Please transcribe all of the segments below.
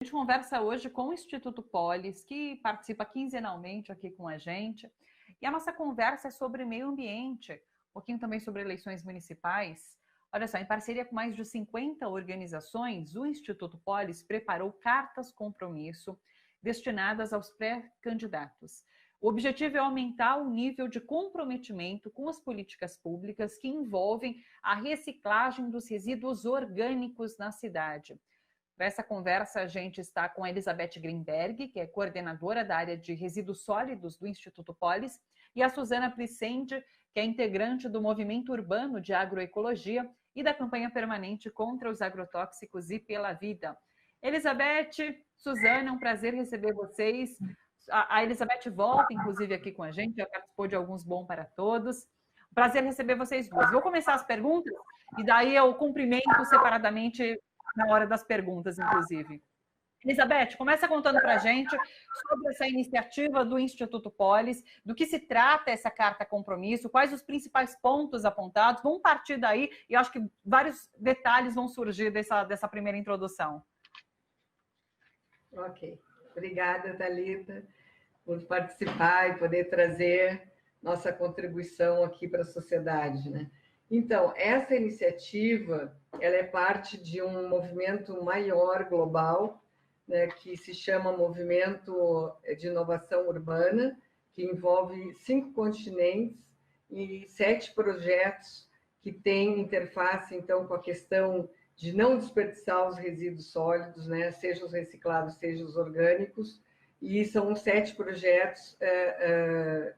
A gente conversa hoje com o Instituto Polis, que participa quinzenalmente aqui com a gente. E a nossa conversa é sobre meio ambiente, um pouquinho também sobre eleições municipais. Olha só, em parceria com mais de 50 organizações, o Instituto Polis preparou cartas compromisso destinadas aos pré-candidatos. O objetivo é aumentar o nível de comprometimento com as políticas públicas que envolvem a reciclagem dos resíduos orgânicos na cidade. Para essa conversa, a gente está com a Elizabeth Greenberg, que é coordenadora da área de resíduos sólidos do Instituto Polis, e a Suzana Plissendi, que é integrante do Movimento Urbano de Agroecologia e da campanha permanente contra os agrotóxicos e pela vida. Elizabeth, Suzana, é um prazer receber vocês. A Elizabeth volta, inclusive, aqui com a gente, já participou de alguns Bom para Todos. Prazer receber vocês duas. Vou começar as perguntas e daí eu cumprimento separadamente na hora das perguntas, inclusive. Elizabeth, começa contando para a gente sobre essa iniciativa do Instituto Polis, do que se trata essa carta compromisso, quais os principais pontos apontados. Vamos partir daí e acho que vários detalhes vão surgir dessa primeira introdução. Ok. Obrigada, Thalita, por participar e poder trazer nossa contribuição aqui para a sociedade, né? Então, essa iniciativa, ela é parte de um movimento maior, global, né, que se chama Movimento de Inovação Urbana, que envolve 5 continentes e 7 projetos que têm interface, então, com a questão de não desperdiçar os resíduos sólidos, né, seja os reciclados, seja os orgânicos, e são 7 projetos,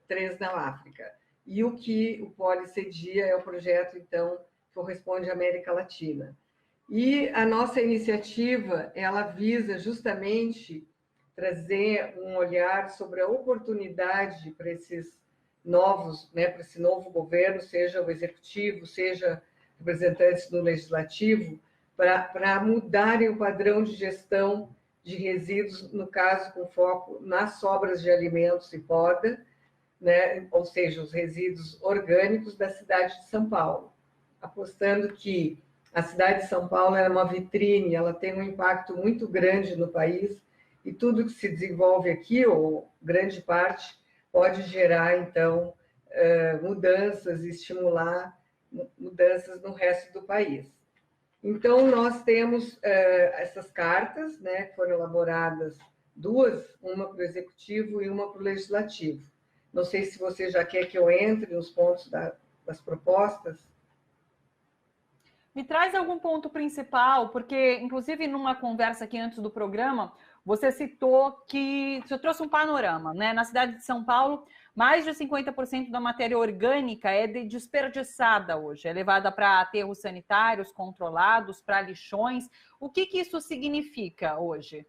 3 na África. E o que o Polis cedia é o projeto, então, que corresponde à América Latina. E a nossa iniciativa, ela visa justamente trazer um olhar sobre a oportunidade para esses novos, né, para esse novo governo, seja o executivo, seja representantes do legislativo, para mudarem o padrão de gestão de resíduos, no caso, com foco nas sobras de alimentos e poda, né, ou seja, os resíduos orgânicos da cidade de São Paulo, apostando que a cidade de São Paulo é uma vitrine, ela tem um impacto muito grande no país e tudo que se desenvolve aqui, ou grande parte, pode gerar, então, mudanças e estimular mudanças no resto do país. Então, nós temos essas cartas, né, que foram elaboradas 2, uma para o Executivo e uma para o Legislativo. Não sei se você já quer que eu entre nos pontos das propostas. Me traz algum ponto principal, porque, inclusive, numa conversa aqui antes do programa, você citou que você trouxe um panorama, né? Na cidade de São Paulo, mais de 50% da matéria orgânica é desperdiçada hoje, é levada para aterros sanitários controlados, para lixões. O que isso significa hoje?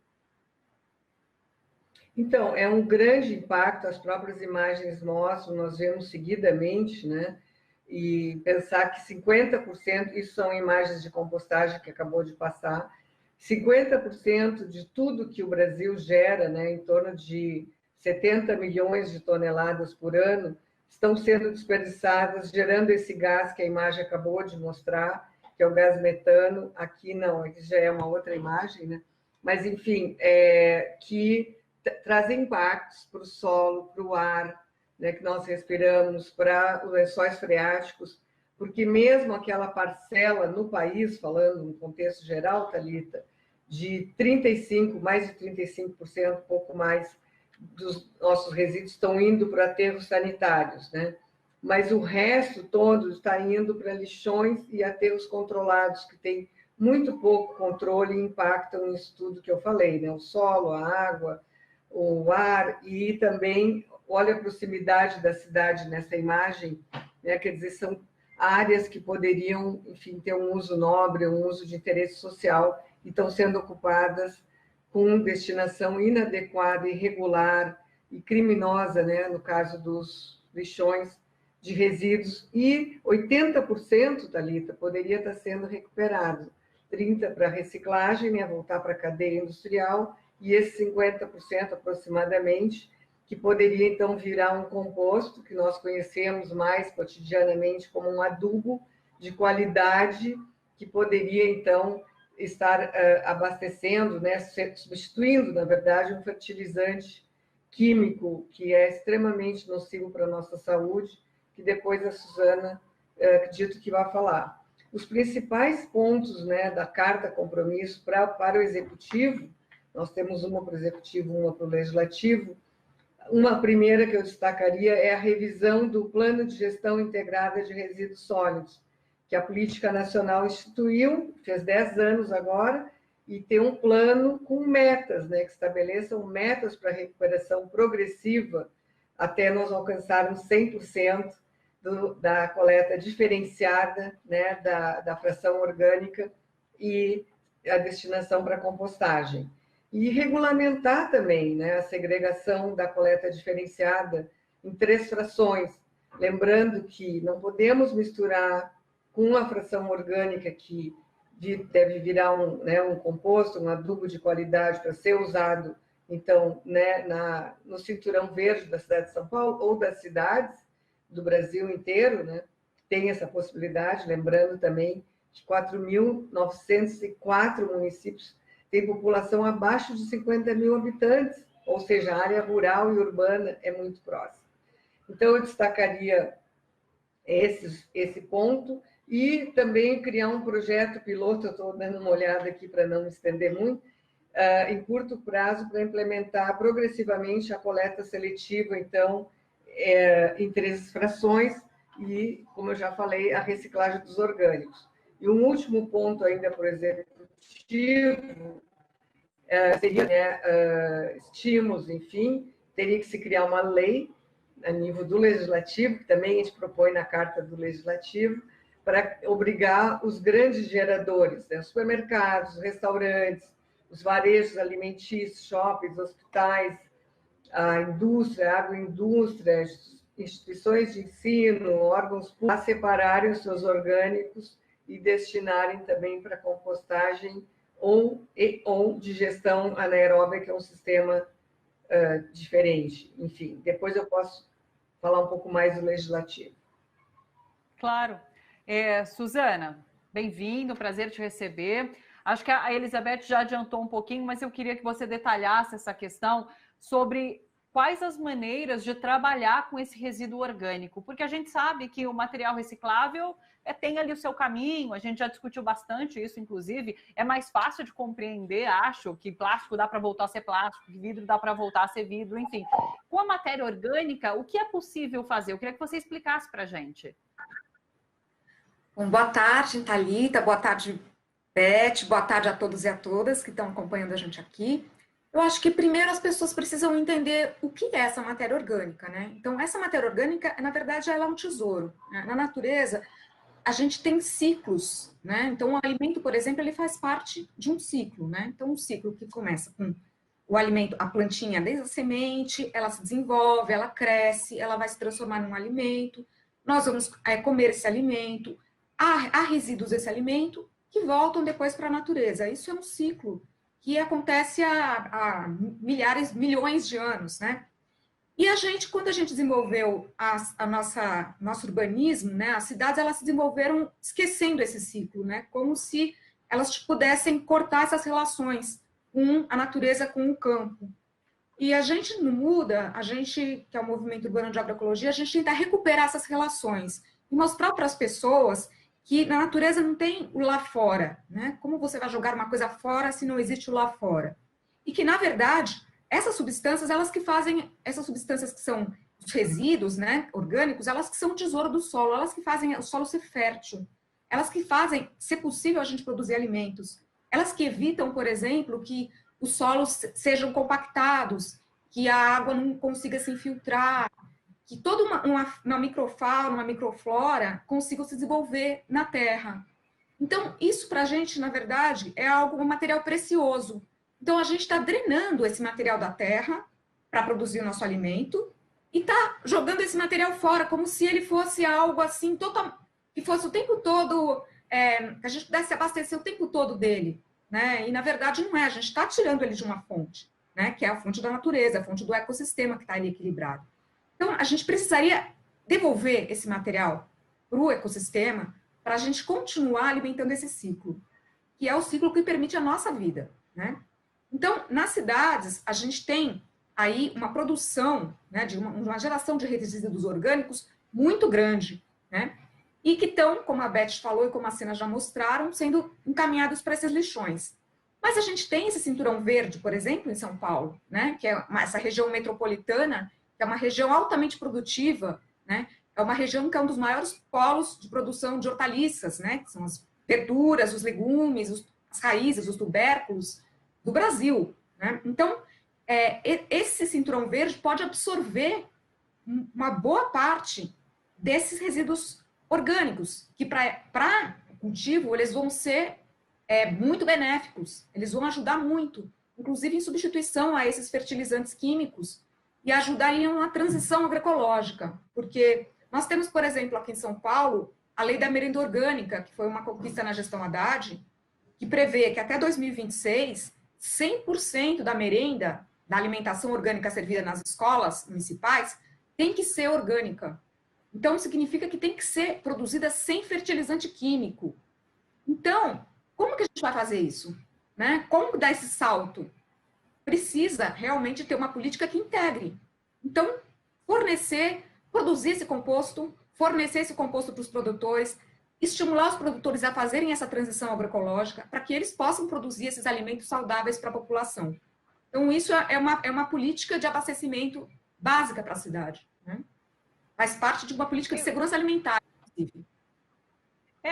Então, é um grande impacto, as próprias imagens mostram, nós vemos seguidamente, né? E pensar que 50%, isso são imagens de compostagem que acabou de passar, 50% de tudo que o Brasil gera, né, em torno de 70 milhões de toneladas por ano, estão sendo desperdiçadas, gerando esse gás que a imagem acabou de mostrar, que é o gás metano. Aqui não, aqui já é uma outra imagem, né? Mas, enfim, que trazem impactos para o solo, para o ar, né, que nós respiramos, para os lençóis freáticos, porque mesmo aquela parcela no país, falando no contexto geral, Thalita, de 35%, mais de 35%, pouco mais, dos nossos resíduos estão indo para aterros sanitários, né? Mas o resto todo está indo para lixões e aterros controlados, que têm muito pouco controle e impactam nisso tudo que eu falei, né? O solo, a água, o ar, e também, olha a proximidade da cidade nessa imagem, né? Quer dizer, são áreas que poderiam, enfim, ter um uso nobre, um uso de interesse social, e estão sendo ocupadas com destinação inadequada, irregular e criminosa, né? No caso dos lixões de resíduos, e 80%, Thalita, poderia estar sendo recuperado, 30% para reciclagem, né? Voltar para a cadeia industrial, e esse 50% aproximadamente, que poderia então virar um composto, que nós conhecemos mais cotidianamente como um adubo de qualidade, que poderia então estar abastecendo, né, substituindo, na verdade, um fertilizante químico que é extremamente nocivo para a nossa saúde, que depois a Suzana acredito que vai falar. Os principais pontos, né, da carta compromisso para o executivo, nós temos uma para o executivo, uma para o legislativo. Uma primeira que eu destacaria é a revisão do Plano de Gestão Integrada de Resíduos Sólidos, que a Política Nacional instituiu, fez 10 anos agora, e tem um plano com metas, né, que estabeleçam metas para recuperação progressiva até nós alcançarmos 100% da coleta diferenciada, né, da fração orgânica e a destinação para compostagem. E regulamentar também, né, a segregação da coleta diferenciada em 3 frações, lembrando que não podemos misturar com uma fração orgânica que deve virar um composto, um adubo de qualidade para ser usado, então, né, no cinturão verde da cidade de São Paulo ou das cidades do Brasil inteiro, né, tem essa possibilidade, lembrando também que 4.904 municípios têm população abaixo de 50 mil habitantes, ou seja, a área rural e urbana é muito próxima. Então, eu destacaria esse ponto e também criar um projeto piloto, eu estou dando uma olhada aqui para não me estender muito, em curto prazo, para implementar progressivamente a coleta seletiva, então, em 3 frações e, como eu já falei, a reciclagem dos orgânicos. E um último ponto ainda, por exemplo, seria, né, estímulos, enfim, teria que se criar uma lei a nível do Legislativo, que também a gente propõe na Carta do Legislativo, para obrigar os grandes geradores, né, supermercados, restaurantes, os varejos alimentícios, shoppings, hospitais, a indústria, a agroindústria, instituições de ensino, órgãos públicos, a separarem os seus orgânicos e destinarem também para compostagem ou de gestão anaeróbica, que é um sistema diferente. Enfim, depois eu posso falar um pouco mais do legislativo. Claro. Suzana, bem-vindo, prazer te receber. Acho que a Elizabeth já adiantou um pouquinho, mas eu queria que você detalhasse essa questão sobre quais as maneiras de trabalhar com esse resíduo orgânico, porque a gente sabe que o material reciclável tem ali o seu caminho, a gente já discutiu bastante isso, inclusive, é mais fácil de compreender, acho, que plástico dá para voltar a ser plástico, que vidro dá para voltar a ser vidro, enfim. Com a matéria orgânica, o que é possível fazer? Eu queria que você explicasse para a gente. Bom, boa tarde, Thalita, boa tarde, Beth, boa tarde a todos e a todas que estão acompanhando a gente aqui. Eu acho que primeiro as pessoas precisam entender o que é essa matéria orgânica, né? Então, essa matéria orgânica, na verdade, ela é um tesouro, né? Na natureza, a gente tem ciclos, né? Então, o alimento, por exemplo, ele faz parte de um ciclo, né? Então, um ciclo que começa com o alimento, a plantinha desde a semente, ela se desenvolve, ela cresce, ela vai se transformar num alimento, nós vamos comer esse alimento, há resíduos desse alimento que voltam depois para a natureza. Isso é um ciclo que acontece há milhões de anos, né? E a gente, quando a gente desenvolveu nosso urbanismo, né, as cidades elas se desenvolveram esquecendo esse ciclo, né? Como se elas pudessem cortar essas relações com a natureza, com o campo. E a gente não muda, a gente, que é o Movimento Urbano de Agroecologia, a gente tenta recuperar essas relações e mostrar para as pessoas que na natureza não tem o lá fora, né? Como você vai jogar uma coisa fora se não existe o lá fora? E que, na verdade, essas substâncias, essas substâncias que são os resíduos, né, orgânicos, elas que são o tesouro do solo, elas que fazem o solo ser fértil, elas que fazem ser possível a gente produzir alimentos, elas que evitam, por exemplo, que os solos sejam compactados, que a água não consiga se infiltrar, que toda uma microfauna, uma microflora consiga se desenvolver na terra. Então, isso para a gente, na verdade, é um material precioso. Então, a gente está drenando esse material da terra para produzir o nosso alimento e está jogando esse material fora, como se ele fosse algo assim, que fosse o tempo todo, que a gente pudesse abastecer o tempo todo dele, né? E, na verdade, não é. A gente está tirando ele de uma fonte, né? Que é a fonte da natureza, a fonte do ecossistema que está ali equilibrado. Então, a gente precisaria devolver esse material para o ecossistema para a gente continuar alimentando esse ciclo. que é o ciclo que permite a nossa vida, né? Então, nas cidades, a gente tem aí uma produção, né, de uma geração de resíduos orgânicos muito grande, né? E que estão, como a Beth falou e como a Sina já mostraram, sendo encaminhados para esses lixões. Mas a gente tem esse cinturão verde, por exemplo, em São Paulo, né, que é essa região metropolitana, que é uma região altamente produtiva, né, é uma região que é um dos maiores polos de produção de hortaliças, né, que são as verduras, os legumes, as raízes, os tubérculos do Brasil, né? Então, esse cinturão verde pode absorver uma boa parte desses resíduos orgânicos, que para cultivo eles vão ser muito benéficos, eles vão ajudar muito, inclusive em substituição a esses fertilizantes químicos, e ajudariam na transição agroecológica, porque nós temos, por exemplo, aqui em São Paulo, a lei da merenda orgânica, que foi uma conquista na gestão Haddad, que prevê que até 2026, 100% da merenda, da alimentação orgânica servida nas escolas municipais, tem que ser orgânica. Então, significa que tem que ser produzida sem fertilizante químico. Então, como que a gente vai fazer isso? Né? Como dar esse salto? Precisa realmente ter uma política que integre. Então, produzir esse composto, fornecer esse composto para os produtores, estimular os produtores a fazerem essa transição agroecológica para que eles possam produzir esses alimentos saudáveis para a população. Então, isso é uma política de abastecimento básica para a cidade, né? Faz parte de uma política de segurança alimentar, inclusive.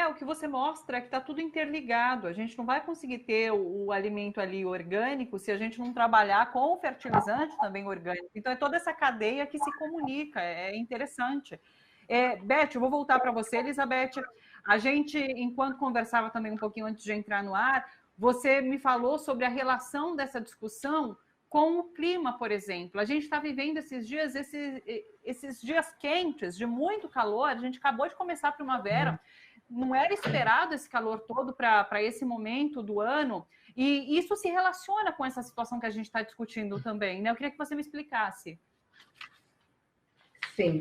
O que você mostra é que está tudo interligado. A gente não vai conseguir ter o alimento ali orgânico se a gente não trabalhar com o fertilizante também orgânico. Então, é toda essa cadeia que se comunica. É interessante. Beth, eu vou voltar para você, Elizabeth. A gente, enquanto conversava também um pouquinho antes de entrar no ar, você me falou sobre a relação dessa discussão com o clima, por exemplo. A gente está vivendo esses dias quentes, de muito calor. A gente acabou de começar a primavera. Não era esperado esse calor todo para esse momento do ano, e isso se relaciona com essa situação que a gente está discutindo também, né? Eu queria que você me explicasse. Sim.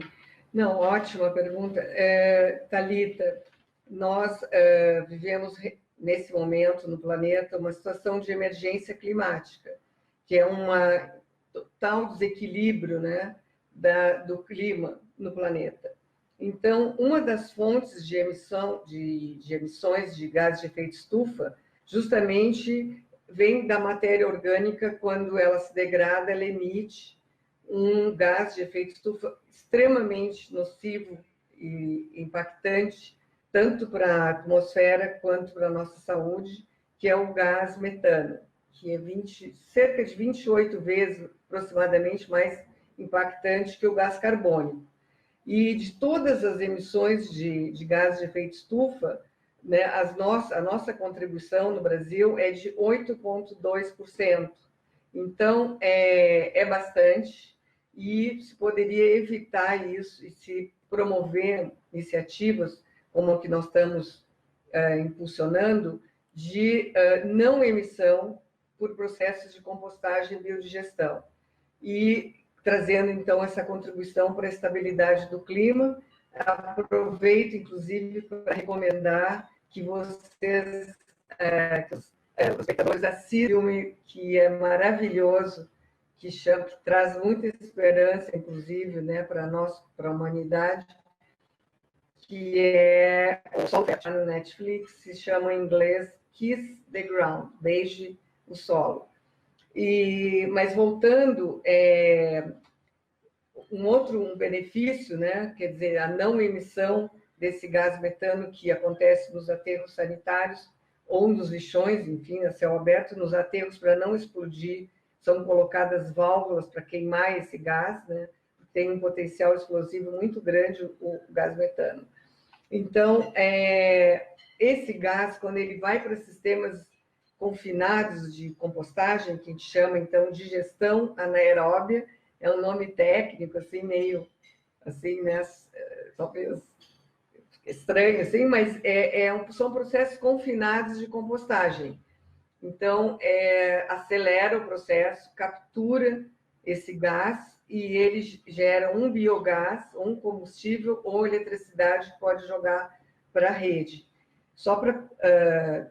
Não, ótima pergunta. Thalita, nós vivemos nesse momento no planeta uma situação de emergência climática, que é um total desequilíbrio, né, do clima no planeta. Então, uma das fontes de emissões de gases de efeito estufa, justamente vem da matéria orgânica. Quando ela se degrada, ela emite um gás de efeito estufa extremamente nocivo e impactante, tanto para a atmosfera quanto para a nossa saúde, que é o gás metano, que é cerca de 28 vezes, aproximadamente, mais impactante que o gás carbônico. E de todas as emissões de gases de efeito estufa, né, a nossa contribuição no Brasil é de 8,2%. Então, é bastante, e se poderia evitar isso e se promover iniciativas como a que nós estamos impulsionando, de não emissão por processos de compostagem e biodigestão. E trazendo, então, essa contribuição para a estabilidade do clima. Aproveito, inclusive, para recomendar que vocês, os espectadores, assistam um filme que é maravilhoso, que traz muita esperança, inclusive, né, para nós, para a humanidade, que é o Sol no Netflix, se chama em inglês Kiss the Ground, Beije o Solo. Mas voltando, um benefício, né, quer dizer, a não emissão desse gás metano que acontece nos aterros sanitários ou nos lixões, enfim, a céu aberto. Nos aterros, para não explodir, são colocadas válvulas para queimar esse gás, né? Tem um potencial explosivo muito grande o gás metano. Então, esse gás, quando ele vai para sistemas confinados de compostagem, que a gente chama, então, de digestão anaeróbia, é um nome técnico, assim, meio, assim, né, talvez estranho, assim, mas são processos confinados de compostagem. Então, acelera o processo, captura esse gás e ele gera um biogás, um combustível ou eletricidade que pode jogar para a rede. Só para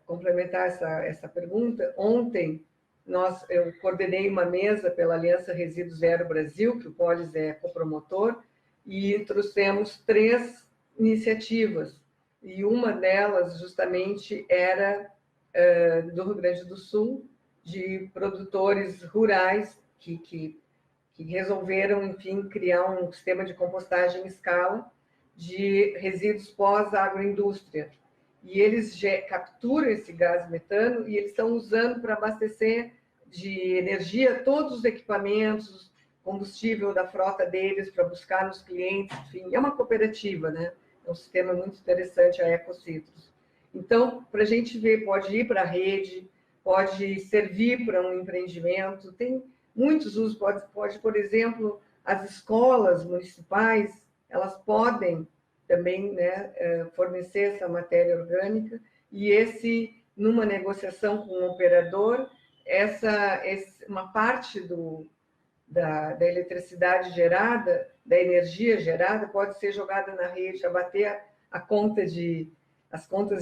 complementar essa pergunta, ontem eu coordenei uma mesa pela Aliança Resíduo Zero Brasil, que o Polis é copromotor, e trouxemos 3 iniciativas. E uma delas, justamente, era do Rio Grande do Sul, de produtores rurais que resolveram, enfim, criar um sistema de compostagem em escala de resíduos pós-agroindústria. E eles capturam esse gás metano e eles estão usando para abastecer de energia todos os equipamentos, combustível da frota deles para buscar nos clientes, enfim, é uma cooperativa, né? É um sistema muito interessante, a Ecocitrus. Então, para a gente ver, pode ir para a rede, pode servir para um empreendimento, tem muitos usos, pode, por exemplo, as escolas municipais, elas podem também, né, fornecer essa matéria orgânica, e numa negociação com o operador, uma parte da eletricidade gerada, da energia gerada, pode ser jogada na rede, abater as contas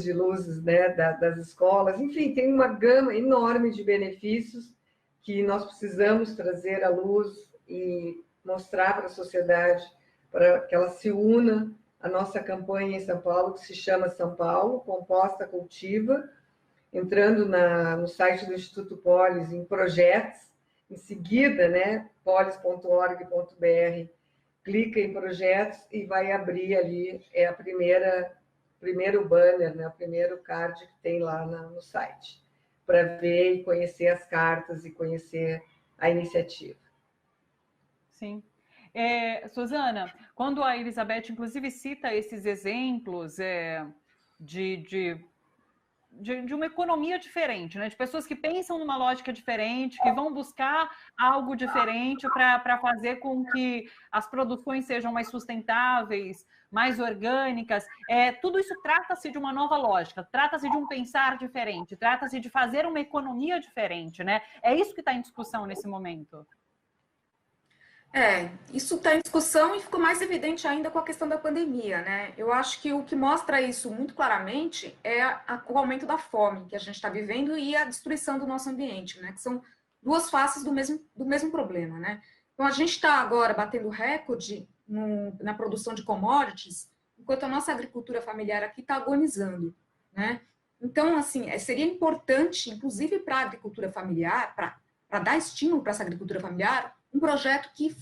de luzes, né, das escolas. Enfim, tem uma gama enorme de benefícios que nós precisamos trazer à luz e mostrar para a sociedade, para que ela se una à nossa campanha em São Paulo, que se chama São Paulo, Composta Cultiva, entrando no site do Instituto Polis, em projetos, em seguida, né, polis.org.br, clica em projetos e vai abrir ali, é primeiro banner, né, o primeiro card que tem lá no site, para ver e conhecer as cartas e conhecer a iniciativa. Sim. Suzana, quando a Elizabeth, inclusive, cita esses exemplos de uma economia diferente, né? De pessoas que pensam numa lógica diferente, que vão buscar algo diferente para fazer com que as produções sejam mais sustentáveis, mais orgânicas. Tudo isso trata-se de uma nova lógica, trata-se de um pensar diferente, trata-se de fazer uma economia diferente, né? É isso que está em discussão nesse momento. Isso está em discussão e ficou mais evidente ainda com a questão da pandemia, né? Eu acho que o que mostra isso muito claramente é o aumento da fome que a gente está vivendo e a destruição do nosso ambiente, né? Que são 2 faces do mesmo problema, né? Então, a gente está agora batendo recorde na produção de commodities, enquanto a nossa agricultura familiar aqui está agonizando, né? Então, assim, seria importante, inclusive para a agricultura familiar, para dar estímulo para essa agricultura familiar, um projeto que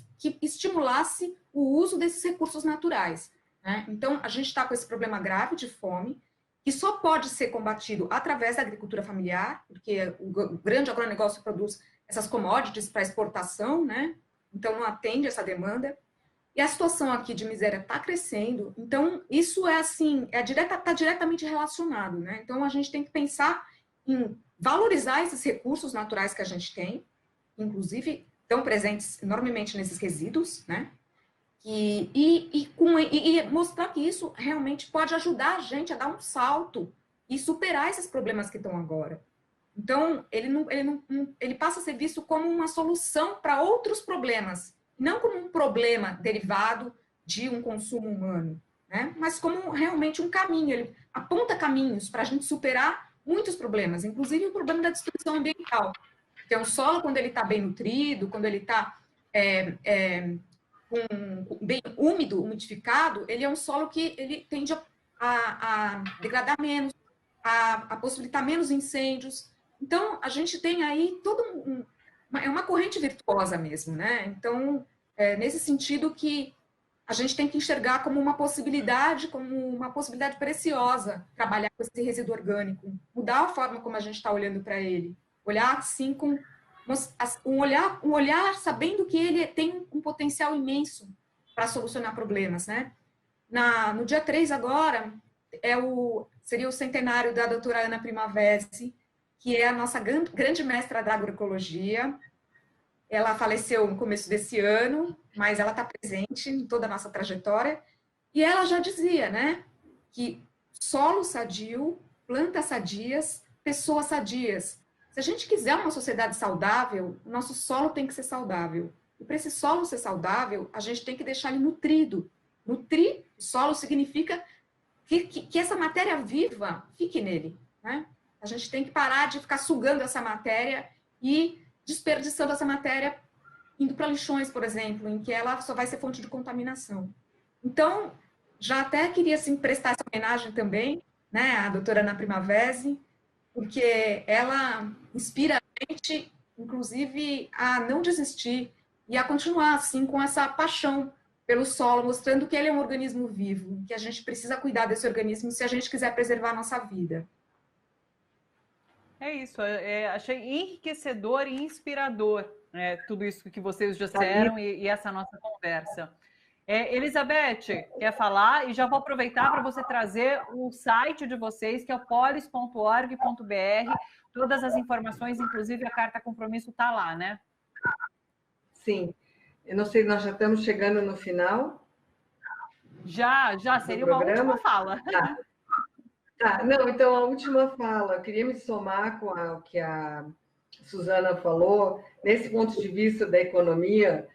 estimulasse o uso desses recursos naturais, né? Então, a gente está com esse problema grave de fome, que só pode ser combatido através da agricultura familiar, porque o grande agronegócio produz essas commodities para exportação, né? Então, não atende essa demanda. E a situação aqui de miséria está crescendo, então isso está diretamente relacionado, né? Então, a gente tem que pensar em valorizar esses recursos naturais que a gente tem, inclusive estão presentes enormemente nesses resíduos, né? E mostrar que isso realmente pode ajudar a gente a dar um salto e superar esses problemas que estão agora. Então, ele passa a ser visto como uma solução para outros problemas, não como um problema derivado de um consumo humano, né? Mas como realmente um caminho. Ele aponta caminhos para a gente superar muitos problemas, inclusive o problema da destruição ambiental. Porque um solo, quando ele está bem nutrido, quando ele está bem úmido, umidificado, ele é um solo que ele tende a degradar menos, a possibilitar menos incêndios. Então, a gente tem aí uma corrente virtuosa mesmo, né? Então, nesse sentido que a gente tem que enxergar como uma possibilidade preciosa, trabalhar com esse resíduo orgânico, mudar a forma como a gente está olhando para ele, olhar assim com um olhar sabendo que ele tem um potencial imenso para solucionar problemas, né? No dia 3 agora, seria o centenário da doutora Ana Primavesi, que é a nossa grande mestra da agroecologia. Ela faleceu no começo desse ano, mas ela está presente em toda a nossa trajetória. E ela já dizia, né, que solo sadio, plantas sadias, pessoas sadias. Se a gente quiser uma sociedade saudável, o nosso solo tem que ser saudável. E para esse solo ser saudável, a gente tem que deixar ele nutrido. Nutrir o solo significa que essa matéria viva fique nele, né? A gente tem que parar de ficar sugando essa matéria e desperdiçando essa matéria indo para lixões, por exemplo, em que ela só vai ser fonte de contaminação. Então, já até queria assim, prestar essa homenagem também, né, à doutora Ana Primavesi, porque ela inspira a gente, inclusive, a não desistir e a continuar assim com essa paixão pelo solo, mostrando que ele é um organismo vivo, que a gente precisa cuidar desse organismo se a gente quiser preservar a nossa vida. É isso, achei enriquecedor e inspirador tudo isso que vocês disseram e essa nossa conversa. Elizabeth, quer falar? E já vou aproveitar para você trazer o site de vocês, que é o polis.org.br. Todas as informações, inclusive a carta compromisso está lá, né? Sim. Eu não sei, nós já estamos chegando no final? Já, seria uma última fala. Não, então a última fala, eu queria me somar com o que a Suzana falou, nesse ponto de vista da economia.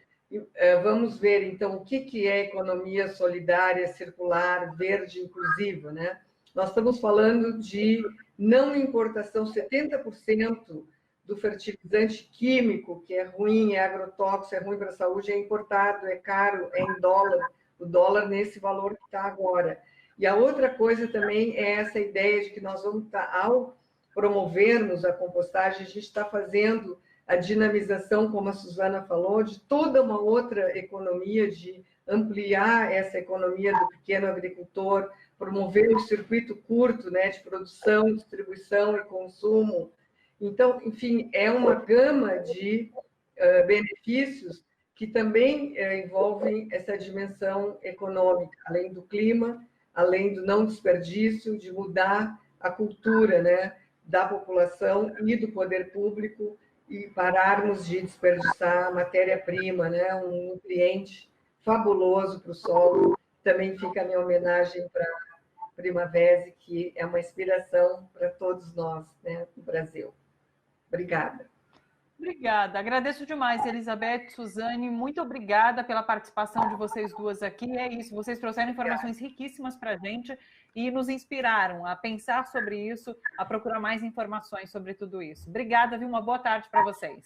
Vamos ver, então, o que é economia solidária, circular, verde, inclusiva, né? Nós estamos falando de não importação, 70% do fertilizante químico, que é ruim, é agrotóxico, é ruim para a saúde, é importado, é caro, é em dólar, o dólar nesse valor que está agora. E a outra coisa também é essa ideia de que nós vamos estar, ao promovermos a compostagem, a gente está fazendo a dinamização, como a Suzana falou, de toda uma outra economia, de ampliar essa economia do pequeno agricultor, promover o circuito curto, né, de produção, distribuição e consumo. Então, enfim, é uma gama de benefícios que também envolvem essa dimensão econômica, além do clima, além do não desperdício, de mudar a cultura, né, da população e do poder público, e pararmos de desperdiçar matéria-prima, né? Um nutriente fabuloso para o solo. Também fica a minha homenagem para a Primavesi, que é uma inspiração para todos nós, né, no Brasil. Obrigada. Obrigada, agradeço demais, Elizabeth, Suzane, muito obrigada pela participação de vocês duas aqui. É isso, vocês trouxeram informações riquíssimas para a gente e nos inspiraram a pensar sobre isso, a procurar mais informações sobre tudo isso. Obrigada, viu? Uma boa tarde para vocês.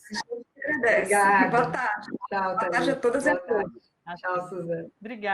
Obrigada. Boa tarde. Tchau, boa tarde a todas e a todos. Tchau, Suzane. Obrigada.